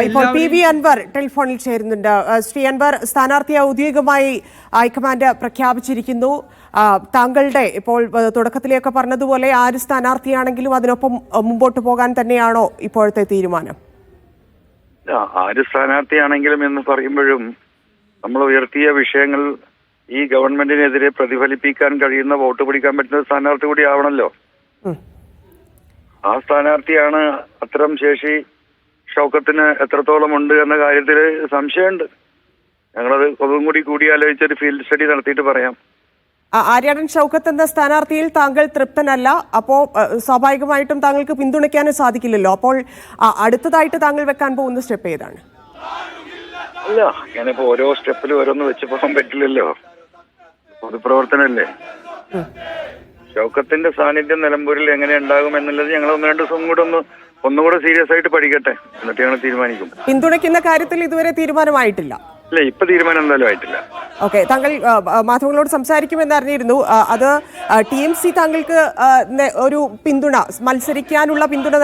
ഇപ്പോൾ P V Anwar ടെലിഫോണിൽ ചേരുന്നുണ്ട്. ശ്രീ അൻവർ, സ്ഥാനാർത്ഥിയെ ഔദ്യോഗികമായി ഹൈക്കമാൻഡ് പ്രഖ്യാപിച്ചിരിക്കുന്നു. താങ്കളുടെ ഇപ്പോൾ തുടക്കത്തിലേക്ക് പറഞ്ഞതുപോലെ ആര് സ്ഥാനാർത്ഥിയാണെങ്കിലും അതിനൊപ്പം മുമ്പോട്ട് പോകാൻ തന്നെയാണോ ഇപ്പോഴത്തെ തീരുമാനം? ആര് സ്ഥാനാർത്ഥിയാണെങ്കിലും എന്ന് പറയുമ്പോഴും നമ്മൾ ഉയർത്തിയ വിഷയങ്ങൾ ഈ ഗവൺമെന്റിനെതിരെ പ്രതിഫലിപ്പിക്കാൻ കഴിയുന്ന വോട്ട് പിടിക്കാൻ പറ്റുന്ന സ്ഥാനാർത്ഥി കൂടി ആവണല്ലോ. ആ സ്ഥാനാർത്ഥിയാണ്. അത്തരം ശേഷി ഷൗക്കത്തിന് എത്രത്തോളം ഉണ്ട് എന്ന കാര്യത്തിൽ സംശയമുണ്ട്. ഞങ്ങളത് ഒന്നും കൂടി കൂടിയാലോചിച്ചൊരു ഫീൽഡ് സ്റ്റഡി നടത്തിയിട്ട് പറയാം. ആര്യാടൻ ഷൗക്കത്ത് എന്ന സ്ഥാനാർത്ഥിയിൽ താങ്കൾ തൃപ്തനല്ല. അപ്പോൾ സ്വാഭാവികമായിട്ടും താങ്കൾക്ക് പിന്തുണയ്ക്കാനും സാധിക്കില്ലല്ലോ. അപ്പോൾ അടുത്തതായിട്ട് താങ്കൾ വെക്കാൻ പോകുന്ന സ്റ്റെപ്പ് ഏതാണ്? അല്ല, ഞാനിപ്പോ ഓരോ സ്റ്റെപ്പിലും ഓരോന്ന് വെച്ച് പോകാൻ പറ്റില്ലല്ലോ. പൊതുപ്രവർത്തനല്ലേ. ഷൗക്കത്തിന്റെ സാന്നിധ്യം നിലമ്പൂരിൽ എങ്ങനെ ഉണ്ടാകും എന്നുള്ളത് ഞങ്ങൾ ഒന്ന് രണ്ട് ദിവസം കൂടെ ഒന്നുകൂടെ സീരിയസ് ആയിട്ട് പഠിക്കട്ടെ, എന്നിട്ട് ഞങ്ങൾ തീരുമാനിക്കും. പിന്തുണയ്ക്കുന്ന കാര്യത്തിൽ ഇതുവരെ തീരുമാനമായിട്ടില്ല? ഇല്ല, ഇപ്പൊ തീരുമാനം എന്തായാലും ആയിട്ടില്ല. ഓക്കെ, താങ്കൾ മാധ്യമങ്ങളോട് സംസാരിക്കുമെന്ന് അറിഞ്ഞിരുന്നു. അത് TMC താങ്കൾക്ക് ഒരു പിന്തുണ, മത്സരിക്കാനുള്ള പിന്തുണ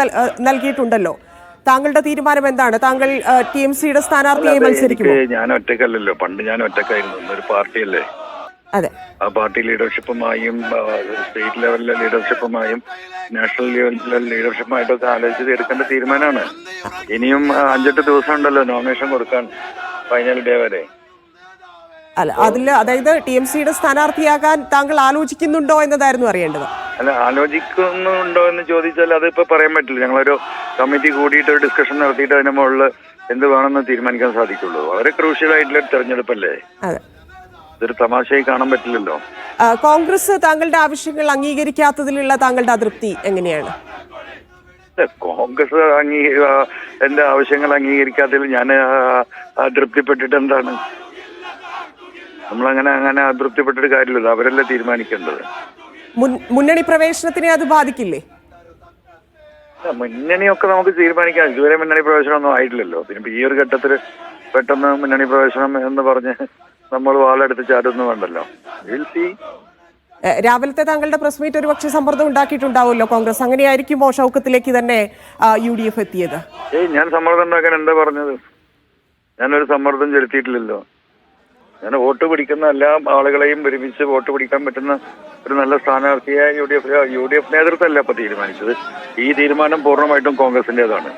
നൽകിയിട്ടുണ്ടല്ലോ. താങ്കളുടെ തീരുമാനം എന്താണ്? താങ്കൾ TMCയുടെ സ്ഥാനാർത്ഥിയെ മത്സരിക്കുമോ? ഞാൻ ഒറ്റക്കല്ലല്ലോ, പണ്ട് ഞാൻ ഒറ്റക്കായിരുന്നു. ഒരു പാർട്ടിയല്ലേ. അതെ, ആ പാർട്ടി ലീഡർഷിപ്പുമായും സ്റ്റേറ്റ് ലെവലിലെ ലീഡർഷിപ്പുമായും നാഷണൽ ലെവലിലെ ലീഡർഷിപ്പുമായിട്ടൊക്കെ ആലോചിച്ച് എടുക്കേണ്ട തീരുമാനമാണ്. ഇനിയും 5-8 ദിവസം ഉണ്ടല്ലോ നോമിനേഷൻ കൊടുക്കാൻ, ഫൈനൽ ഡേ വരെ. അല്ല, അതായത് TMCയുടെ സ്ഥാനാർത്ഥിയാകാൻ താങ്കൾ ആലോചിക്കുന്നുണ്ടോ എന്നതായിരുന്നു അറിയേണ്ടത്. അല്ല, ആലോചിക്കുന്നുണ്ടോ എന്ന് ചോദിച്ചാൽ അതിപ്പോ പറയാൻ പറ്റില്ല. ഞങ്ങളൊരു കമ്മിറ്റി കൂടിയിട്ട് ഒരു ഡിസ്കഷൻ നടത്തിയിട്ട് അതിന്റെ മുകളിൽ എന്ത് വേണമെന്ന് തീരുമാനിക്കാൻ സാധിക്കുള്ളൂ. വളരെ ക്രൂഷ്യൽ ആയിട്ടുള്ള തെരഞ്ഞെടുപ്പല്ലേ. ഇതൊരു തമാശയായി കാണാൻ പറ്റില്ലല്ലോ. കോൺഗ്രസ് താങ്കളുടെ ആവശ്യങ്ങൾ അംഗീകരിക്കാത്തതിലുള്ള താങ്കളുടെ അതൃപ്തി എങ്ങനെയാണ്? കോൺഗ്രസ് എന്റെ ആവശ്യങ്ങൾ അംഗീകരിക്കാത്തതിൽ ഞാൻ അതൃപ്തിപ്പെട്ടിട്ട് എന്താണ്? നമ്മളങ്ങനെ അതൃപ്തിപ്പെട്ടിട്ട് കാര്യമില്ലല്ലോ. അവരല്ലേ തീരുമാനിക്കേണ്ടത്. മുന്നണി പ്രവേശനത്തിനെ അത് ബാധിക്കില്ലേ? മുന്നണിയൊക്കെ നമുക്ക് തീരുമാനിക്കാം. ഇതുവരെ മുന്നണി പ്രവേശനം ഒന്നും ആയിട്ടില്ലല്ലോ. പിന്നെ ഈ ഒരു ഘട്ടത്തിൽ പെട്ടെന്ന് മുന്നണി പ്രവേശനം എന്ന് പറഞ്ഞ് നമ്മൾ വാളെടുത്ത് ചാടുന്നു വേണ്ടല്ലോ. രാവിലത്തെ താങ്കളുടെ പ്രസ് മീറ്റ് ഒരു പക്ഷേ സമ്മർദ്ദം ഉണ്ടാക്കിയിട്ടുണ്ടാവുമല്ലോ കോൺഗ്രസ്. അങ്ങനെയായിരിക്കുമോ ഷൗക്കത്തിലേക്ക് തന്നെ UDF എത്തിയത്? ഞാൻ സമ്മർദ്ദം ഉണ്ടാക്കാൻ എന്താ പറഞ്ഞത്? ഞാനൊരു സമ്മർദ്ദം ചെലുത്തിയിട്ടില്ലല്ലോ. ഞാൻ വോട്ട് പിടിക്കുന്ന എല്ലാ ആളുകളെയും ഒരുമിച്ച് വോട്ട് പിടിക്കാൻ പറ്റുന്ന ഒരു നല്ല സ്ഥാനാർത്ഥിയെ UDF നേതൃത്വമല്ല ഇപ്പൊ തീരുമാനിച്ചത്. ഈ തീരുമാനം പൂർണ്ണമായിട്ടും കോൺഗ്രസിന്റേതാണ്.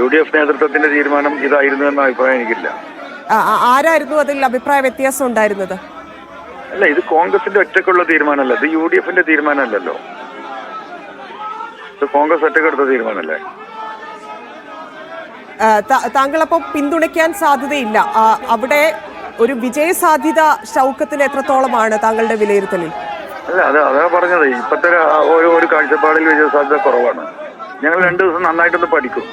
UDF നേതൃത്വത്തിന്റെ തീരുമാനം ഇതായിരുന്നു എന്ന അഭിപ്രായം എനിക്കില്ല. ആരായിരുന്നു അതിൽ അഭിപ്രായ വ്യത്യാസം ഉണ്ടായിരുന്നത്? അല്ല, ഇത് കോൺഗ്രസിന്റെ ഒറ്റക്കുള്ള തീരുമാനമല്ല. ഇത് UDFന്റെ തീരുമാനമല്ലല്ലോ. ഇത് കോൺഗ്രസ് ഒറ്റക്കെടുത്ത തീരുമാനമല്ലേ. താങ്കൾ അപ്പോൾ പിന്തുണയ്ക്കാൻ സാധ്യതയില്ല. അവിടെ ഒരു വിജയ സാധ്യത ഷൗക്കത്തിന് എത്രത്തോളമാണ് താങ്കളുടെ വിലയിരുത്തലിൽ? അല്ല, അതാ പറഞ്ഞത്. ഇപ്പത്തെ ഒരു കാഴ്ചപ്പാടിൽ വിജയ സാധ്യത കുറവാണ്. ഞങ്ങൾ 2 ദിവസം നന്നായിട്ടൊന്ന് പഠിക്കും.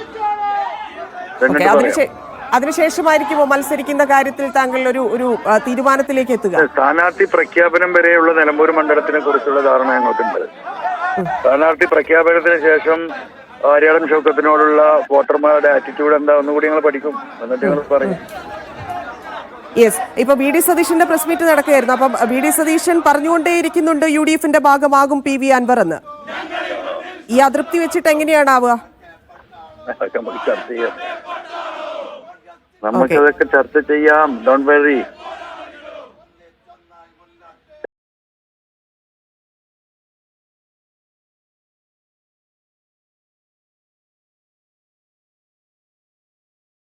അതിനുശേഷമായിരിക്കുമോ മത്സരിക്കുന്ന കാര്യത്തിൽ താങ്കൾ ഒരു തീരുമാനത്തിലേക്ക് എത്തുക? സ്ഥാനാർത്ഥി പ്രഖ്യാപനം വരെയുള്ള നിലമ്പൂർ മണ്ഡലത്തിനെ കുറിച്ചുള്ള ധാരണ ഞങ്ങൾക്കുണ്ട്. സ്ഥാനാർത്ഥി പ്രഖ്യാപനത്തിന് ശേഷം ആര്യാടൻ ഷൗക്കത്തിനോടുള്ള വോട്ടർമാരുടെ ആറ്റിറ്റ്യൂഡ് എന്താ ഒന്നുകൂടി ഞങ്ങൾ പഠിക്കും, എന്നിട്ട് ഞങ്ങൾ പറയും. യെസ്, ഇപ്പൊ BD സതീശന്റെ പ്രസ് മീറ്റ് നടക്കുകയായിരുന്നു. അപ്പം BD സതീശൻ പറഞ്ഞുകൊണ്ടേയിരിക്കുന്നുണ്ട് UDFന്റെ ഭാഗമാകും PV അൻവർ എന്ന്. ഈ അതൃപ്തി വെച്ചിട്ട് എങ്ങനെയാണ് ആവുക? നമുക്കതൊക്കെ ചർച്ച ചെയ്യാം. Don't worry.